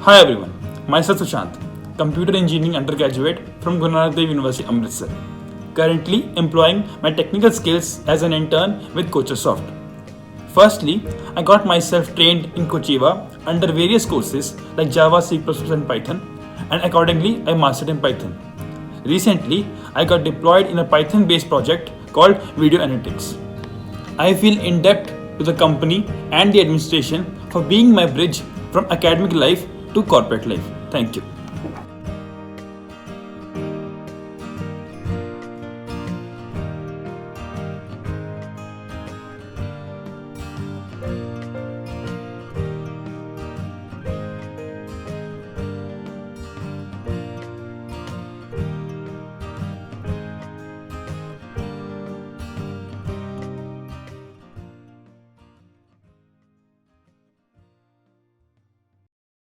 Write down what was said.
Hi everyone, myself Sushant, Computer Engineering undergraduate from Guru Nanak Dev University, Amritsar. Currently employing my technical skills as an intern with Kochiva. Firstly, I got myself trained in Kochiva under various courses like Java, C++ and Python, and accordingly I mastered in Python. Recently, I got deployed in a Python-based project called Video Analytics. I feel indebted to the company and the administration for being my bridge from academic life to corporate life. Thank you.